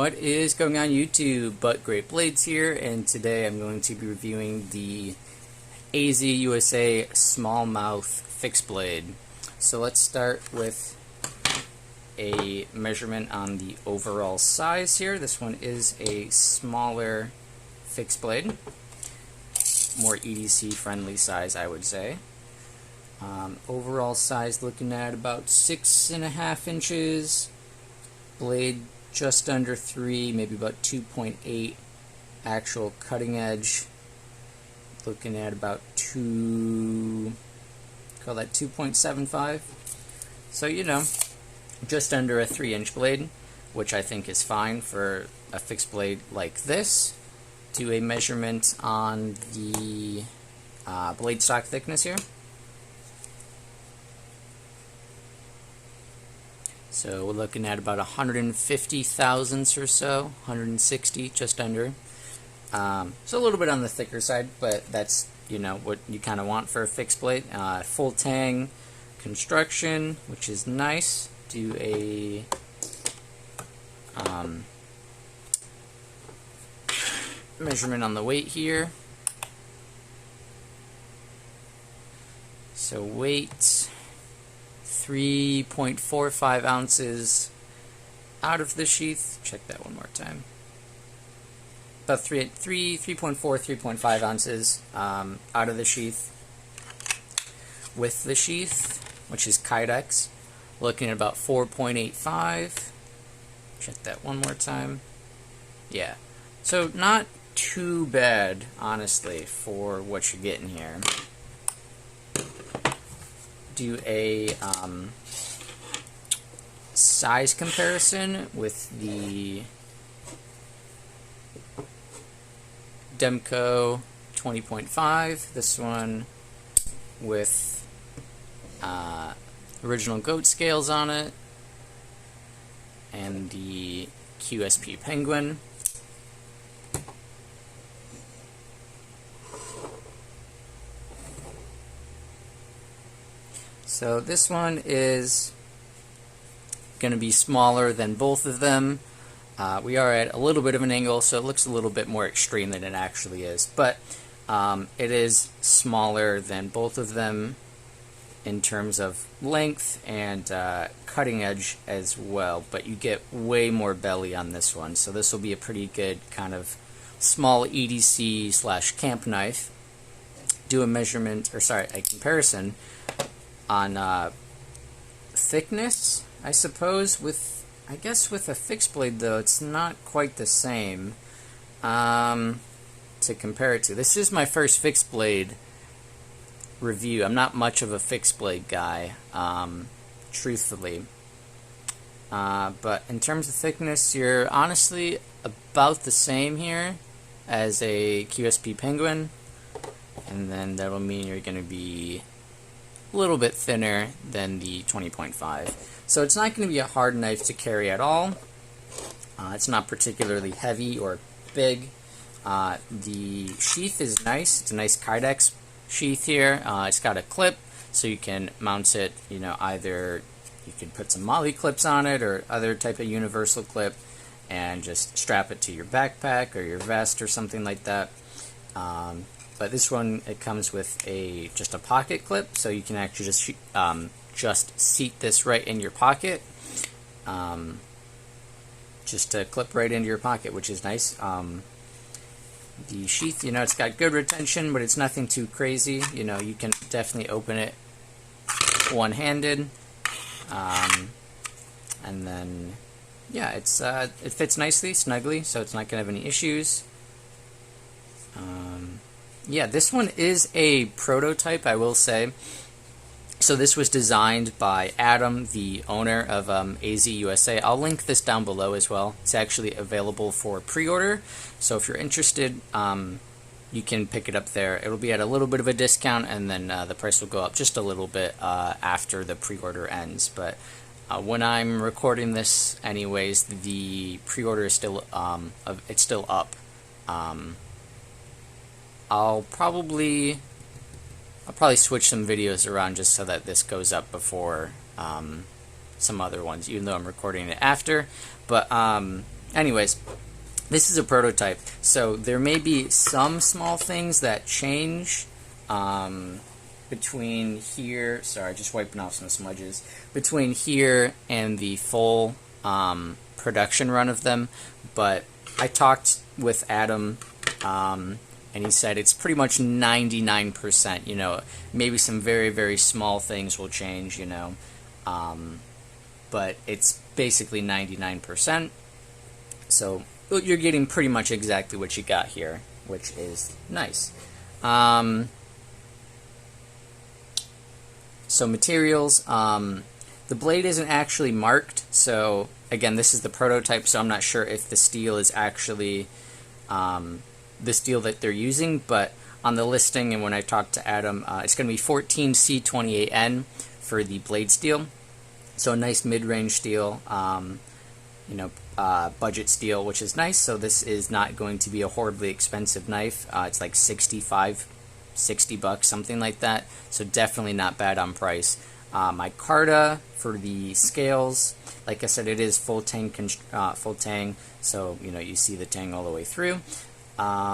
What is going on YouTube? But Great Blades here, and today I'm going to be reviewing the Azusa Smallmouth fixed blade. So let's start with a measurement on the overall size here. This one is a smaller fixed blade, more EDC friendly size, I would say. Overall size looking at about 6.5 inches, blade just under 3, maybe about 2.8, actual cutting edge looking at about 2.75. So just under a 3-inch blade, which I think is fine for a fixed blade like this. Do a measurement on the blade stock thickness here. So we're looking at about 150 thousandths or so, 160, just under. So a little bit on the thicker side, but that's what you kind of want for a fixed blade. Full tang construction, which is nice. Do a measurement on the weight here. So weight 3.45 ounces out of the sheath. Check that one more time. About 3.5 ounces out of the sheath. With the sheath, which is Kydex, looking at about 4.85. Check that one more time. Yeah, so not too bad, honestly, for what you're getting here. Do a size comparison with the Demco 20.5. This one with original goat scales on it, and the QSP Penguin. So this one is going to be smaller than both of them. We are at a little bit of an angle, so it looks a little bit more extreme than it actually is. But it is smaller than both of them in terms of length and cutting edge as well. But you get way more belly on this one, so this will be a pretty good kind of small EDC / camp knife. Do a measurement, or sorry, a comparison on thickness, I suppose. I guess with a fixed blade, though, it's not quite the same to compare it to. This is my first fixed blade review. I'm not much of a fixed blade guy, truthfully. But in terms of thickness, you're honestly about the same here as a QSP Penguin, and then that'll mean you're going to be a little bit thinner than the 20.5. So it's not going to be a hard knife to carry at all. It's not particularly heavy or big. The sheath is nice. It's a nice Kydex sheath here. It's got a clip, so you can mount it, either you can put some molly clips on it or other type of universal clip and just strap it to your backpack or your vest or something like that. But this one, it comes with just a pocket clip, so you can actually just seat this right in your pocket, just to clip right into your pocket, which is nice. The sheath, it's got good retention, but it's nothing too crazy. You can definitely open it one-handed, and then yeah, it fits nicely, snugly, so it's not gonna have any issues. Yeah, this one is a prototype, I will say. So this was designed by Adam, the owner of Azusa. I'll link this down below as well. It's actually available for pre-order, so if you're interested, you can pick it up there. It'll be at a little bit of a discount, and then the price will go up just a little bit after the pre-order ends. But when I'm recording this, anyways, the pre-order is still it's still up. I'll probably switch some videos around just so that this goes up before some other ones, even though I'm recording it after. But anyways, this is a prototype, so there may be some small things that change between here. Sorry, just wiping off some smudges. Between here and the full production run of them, but I talked with Adam, and he said it's pretty much 99%. You know, maybe some very, very small things will change. You know, but it's basically 99%. So you're getting pretty much exactly what you got here, which is nice. So materials, the blade isn't actually marked, so again, this is the prototype, so I'm not sure if the steel is actually the steel that they're using, but on the listing and when I talked to Adam, it's going to be 14C28N for the blade steel, so a nice mid-range steel, you know, budget steel, which is nice. So this is not going to be a horribly expensive knife. It's like $60 bucks, something like that. So definitely not bad on price. My Carta for the scales, like I said, it is full tang, so you know you see the tang all the way through. What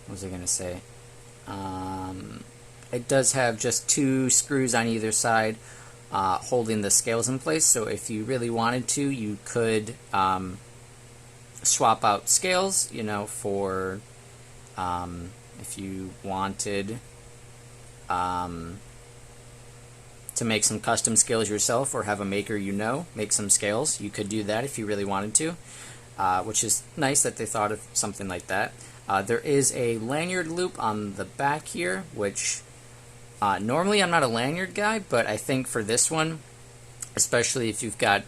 was I gonna say? It does have just 2 screws on either side holding the scales in place, so if you really wanted to, you could swap out scales, you know, for if you wanted to make some custom scales yourself or have a maker you know make some scales. You could do that if you really wanted to, which is nice that they thought of something like that. There is a lanyard loop on the back here, which normally I'm not a lanyard guy, but I think for this one, especially if you've got,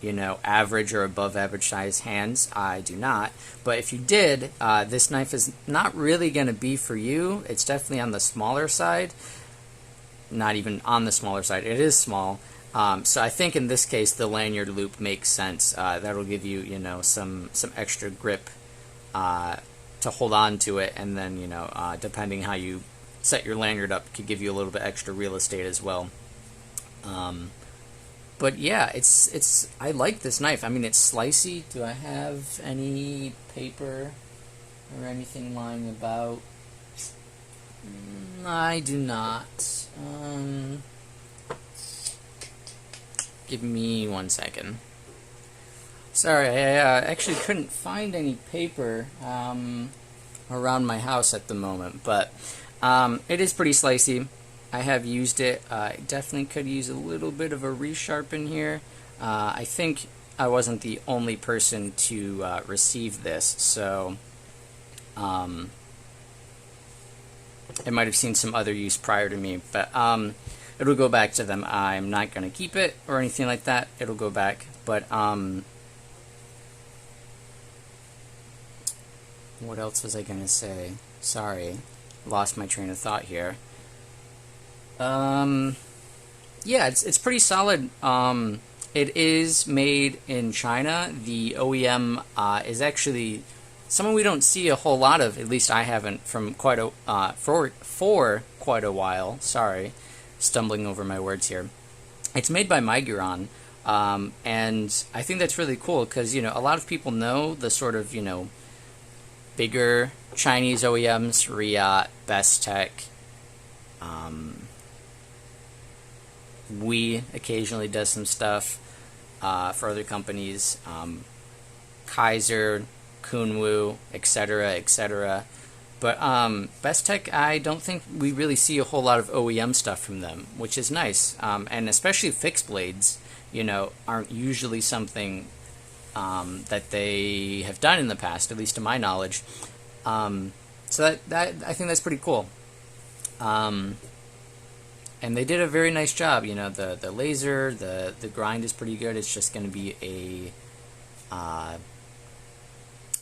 you know, average or above average size hands, I do not. But if you did, this knife is not really going to be for you. It's definitely on the smaller side. Not even on the smaller side. It is small. So I think in this case the lanyard loop makes sense. That'll give you, you know, some extra grip to hold on to it, and then, you know, depending how you set your lanyard up, could give you a little bit extra real estate as well. But yeah, it's I like this knife. I mean, it's slicey. Do I have any paper or anything lying about? I do not. Give me 1 second. Sorry, I actually couldn't find any paper around my house at the moment, but it is pretty slicey. I have used it. I definitely could use a little bit of a resharpen here. I think I wasn't the only person to receive this, so I might have seen some other use prior to me, but it'll go back to them. I'm not going to keep it or anything like that. It'll go back, but what else was I going to say? Sorry, lost my train of thought here. Yeah, it's pretty solid. It is made in China. The OEM is actually someone we don't see a whole lot of. At least I haven't from quite a for quite a while. Sorry, stumbling over my words here. It's made by Miguron, and I think that's really cool because, you know, a lot of people know the sort of, you know, bigger Chinese OEMs, Riot, Bestech. We occasionally does some stuff for other companies, Kaiser, Kunwu, etc., etc. But Bestech, I don't think we really see a whole lot of OEM stuff from them, which is nice. And especially fixed blades, you know, aren't usually something that they have done in the past, at least to my knowledge. So that I think that's pretty cool. And they did a very nice job. You know, the laser, the grind is pretty good. It's just going to be a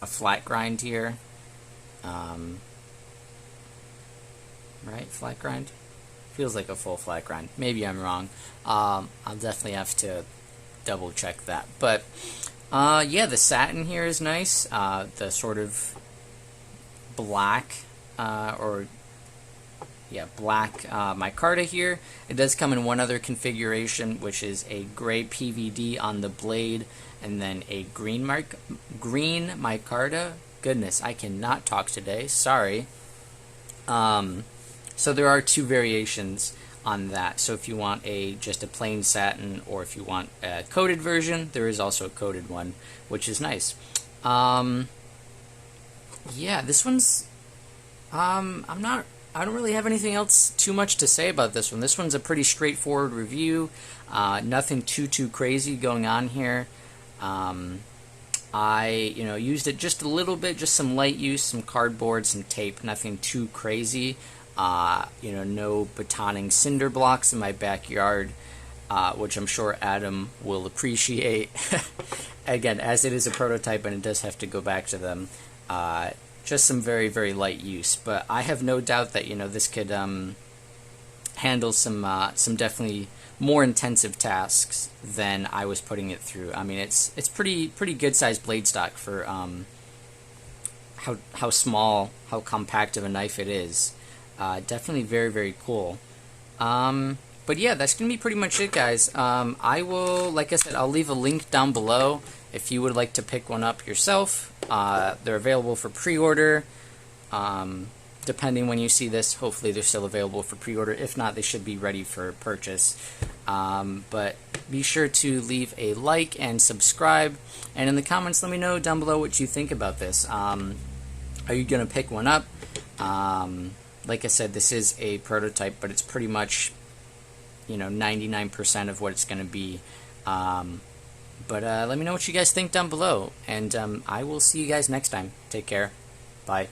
flat grind here. Right, flat grind? Feels like a full flat grind. Maybe I'm wrong. I'll definitely have to double check that. But yeah, the satin here is nice. The sort of black or black micarta here. It does come in one other configuration, which is a gray PVD on the blade, and then a green micarta. Goodness, I cannot talk today. Sorry. So there are two variations on that. So if you want just a plain satin, or if you want a coated version, there is also a coated one, which is nice. Yeah, this one's I don't really have anything else too much to say about this one. This one's a pretty straightforward review. Nothing too crazy going on here. I used it just a little bit, just some light use, some cardboard, some tape, nothing too crazy. No batoning cinder blocks in my backyard, which I'm sure Adam will appreciate. Again, as it is a prototype and it does have to go back to them, just some very light use. But I have no doubt that this could handle some definitely more intensive tasks than I was putting it through. I mean, it's pretty good sized blade stock for how small, how compact of a knife it is. Definitely very cool. But yeah, that's gonna be pretty much it, guys. I will, like I said, I'll leave a link down below if you would like to pick one up yourself. They're available for pre-order. Depending when you see this, hopefully they're still available for pre-order. If not, they should be ready for purchase. But be sure to leave a like and subscribe, and in the comments let me know down below what you think about this. Are you gonna pick one up? Like I said, this is a prototype, but it's pretty much 99% of what it's gonna be. But let me know what you guys think down below, and I will see you guys next time. Take care. Bye.